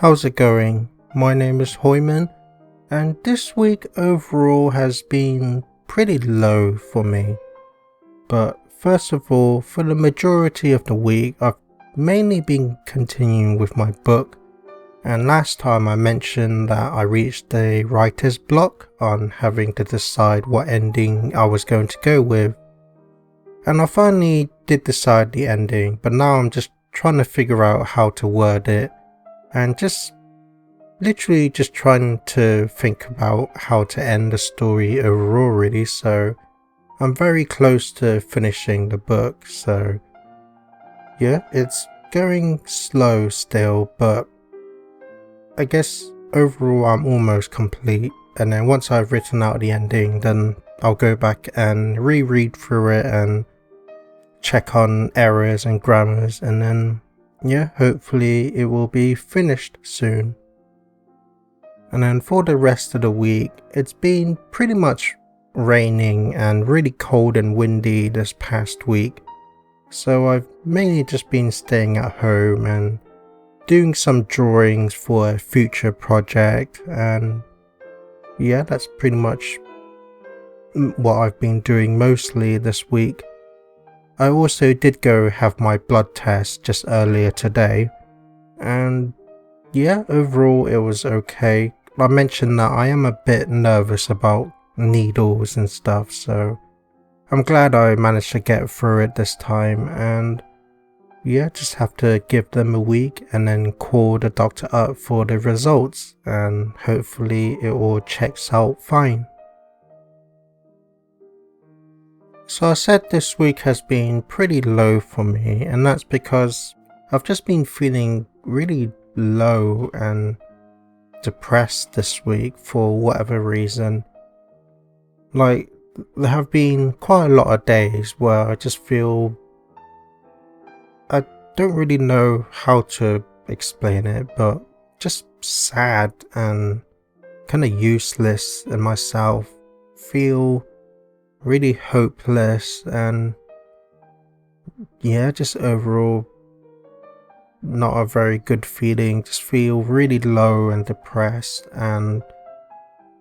How's it going? My name is Hoiman, and this week overall has been pretty low for me. But first of all, for the majority of the week, I've mainly been continuing with my book, and last time I mentioned that I reached a writer's block on having to decide what ending I was going to go with. And I finally did decide the ending, but now I'm just trying to figure out how to word it, and literally just trying to think about how to end the story overall really. So I'm very close to finishing the book, so yeah, it's going slow still, but I guess overall I'm almost complete. And then once I've written out the ending, then I'll go back and reread through it and check on errors and grammars, and then yeah, hopefully it will be finished soon. And then for the rest of the week, it's been pretty much raining and really cold and windy this past week. So I've mainly just been staying at home and doing some drawings for a future project, and yeah, that's pretty much what I've been doing mostly this week. I also did go have my blood test just earlier today, and yeah, overall it was okay. I mentioned that I am a bit nervous about needles and stuff, so I'm glad I managed to get through it this time, and yeah, just have to give them a week and then call the doctor up for the results, and hopefully it all checks out fine. So I said this week has been pretty low for me, and that's because I've just been feeling really low and depressed this week for whatever reason. Like, there have been quite a lot of days where I just feel I don't really know how to explain it, but just sad and kind of useless in myself, feel really hopeless, and yeah, just overall not a very good feeling. Just feel really low and depressed, and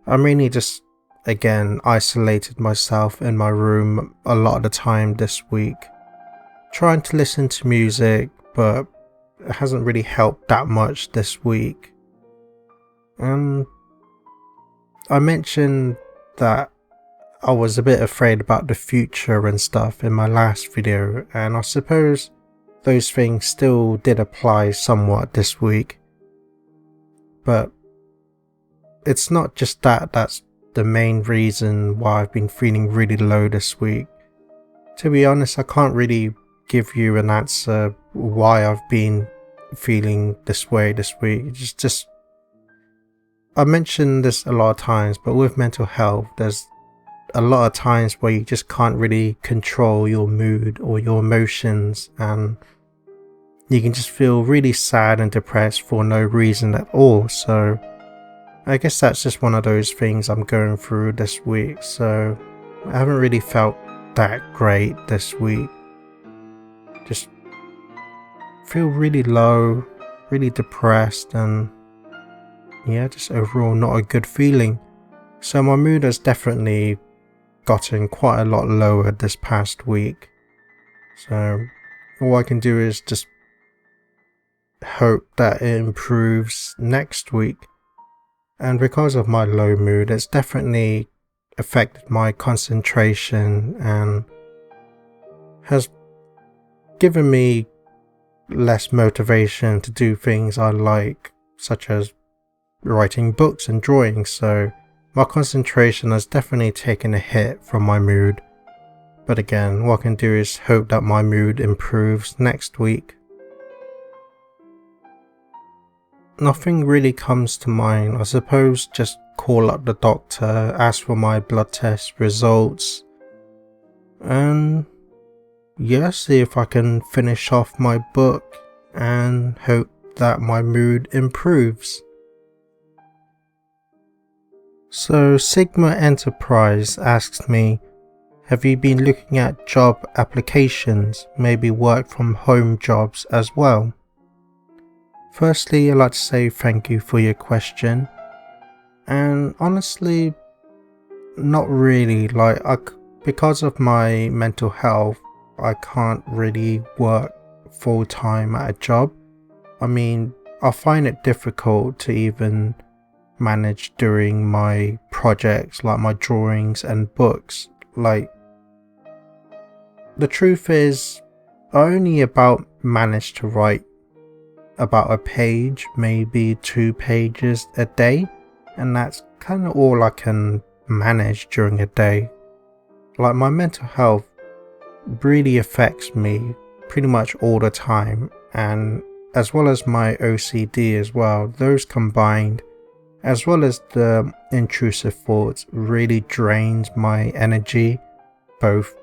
I really just again isolated myself in my room a lot of the time this week, trying to listen to music, but it hasn't really helped that much this week. I mentioned that I was a bit afraid about the future and stuff in my last video, and I suppose those things still did apply somewhat this week. But it's not just that's the main reason why I've been feeling really low this week. To be honest, I can't really give you an answer why I've been feeling this way this week. It's just I mentioned this a lot of times, but with mental health, there's a lot of times where you just can't really control your mood or your emotions, and you can just feel really sad and depressed for no reason at all. So I guess that's just one of those things I'm going through this week. So I haven't really felt that great this week. Just feel really low, really depressed, and yeah, just overall not a good feeling. So my mood has definitely gotten quite a lot lower this past week. So all I can do is just hope that it improves next week. And because of my low mood, it's definitely affected my concentration and has given me less motivation to do things I like, such as writing books and drawing. So my concentration has definitely taken a hit from my mood. But again, what I can do is hope that my mood improves next week. Nothing really comes to mind. I suppose just call up the doctor, ask for my blood test results, and yeah, see if I can finish off my book and hope that my mood improves. So Sigma Enterprise asks me, have you been looking at job applications, maybe work from home jobs as well? Firstly, I'd like to say thank you for your question. And honestly, not really. Because of my mental health, I can't really work full time at a job. I mean, I find it difficult to even manage doing my projects, like my drawings and books. Like, the truth is, I only about managed to write about a page, maybe 2 pages a day, and that's kind of all I can manage during a day. Like, my mental health really affects me pretty much all the time, and as well as my OCD as well, those combined, as well as the intrusive thoughts, really drains my energy, both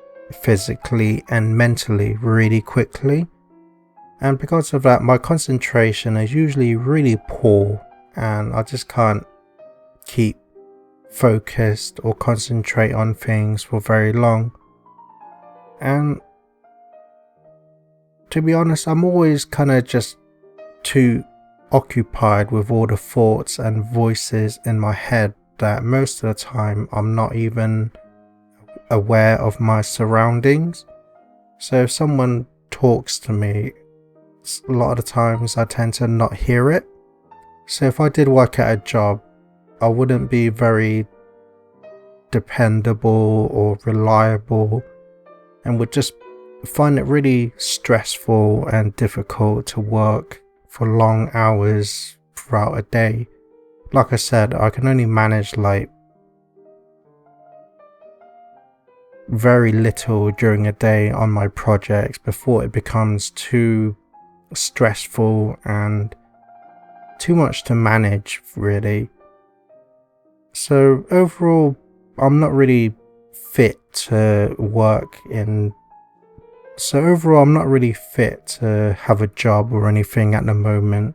physically and mentally, really quickly. And because of that, my concentration is usually really poor, and I just can't keep focused or concentrate on things for very long. And to be honest, I'm always kind of just too occupied with all the thoughts and voices in my head that most of the time I'm not even aware of my surroundings. So if someone talks to me, a lot of the times I tend to not hear it. So if I did work at a job, I wouldn't be very dependable or reliable, and would just find it really stressful and difficult to work for long hours throughout a day. Like I said, I can only manage like very little during a day on my projects before it becomes too stressful and too much to manage, really. So overall, I'm not really fit to work in to have a job or anything at the moment.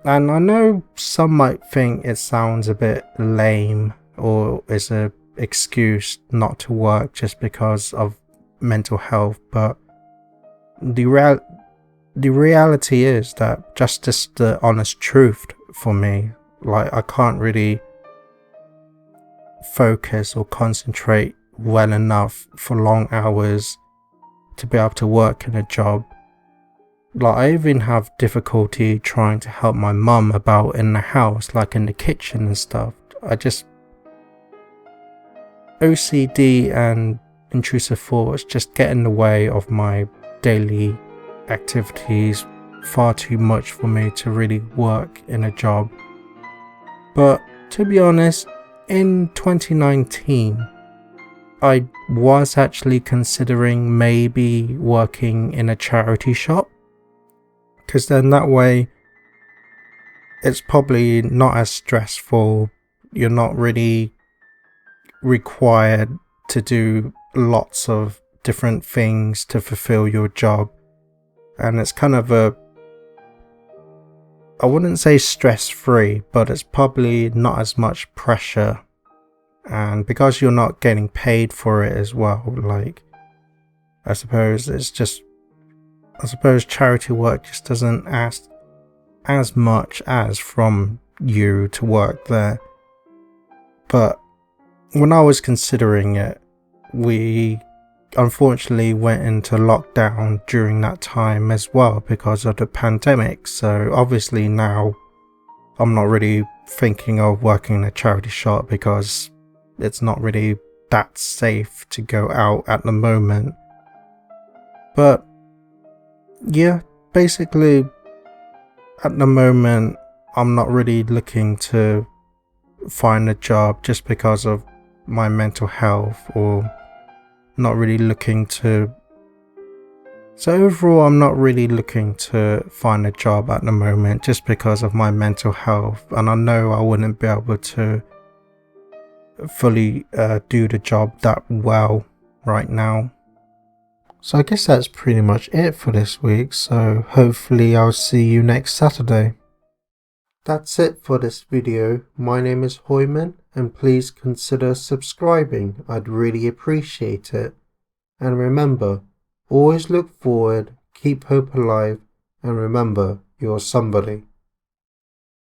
And I know some might think it sounds a bit lame, or is a excuse not to work just because of mental health, but the reality is that just the honest truth for me. Like, I can't really focus or concentrate well enough for long hours to be able to work in a job. Like, I even have difficulty trying to help my mum about in the house, like in the kitchen and stuff. OCD and intrusive thoughts just get in the way of my daily activities far too much for me to really work in a job. But to be honest, in 2019, I was actually considering maybe working in a charity shop, because then that way it's probably not as stressful. You're not really required to do lots of different things to fulfill your job, and it's kind of I wouldn't say stress-free, but it's probably not as much pressure. And because you're not getting paid for it as well, like, I suppose charity work just doesn't ask as much as from you to work there. But when I was considering it, we unfortunately went into lockdown during that time as well because of the pandemic. So obviously now I'm not really thinking of working in a charity shop because it's not really that safe to go out at the moment. But yeah, basically at the moment I'm not really looking to find a job just because of my mental health, or not really looking to. So overall, I'm not really looking to find a job at the moment just because of my mental health, and I know I wouldn't be able to fully do the job that well right now. So I guess that's pretty much it for this week, so hopefully I'll see you next Saturday. That's it for this video. My name is Hoiman, and please consider subscribing. I'd really appreciate it. And remember, always look forward, keep hope alive, and remember, you're somebody.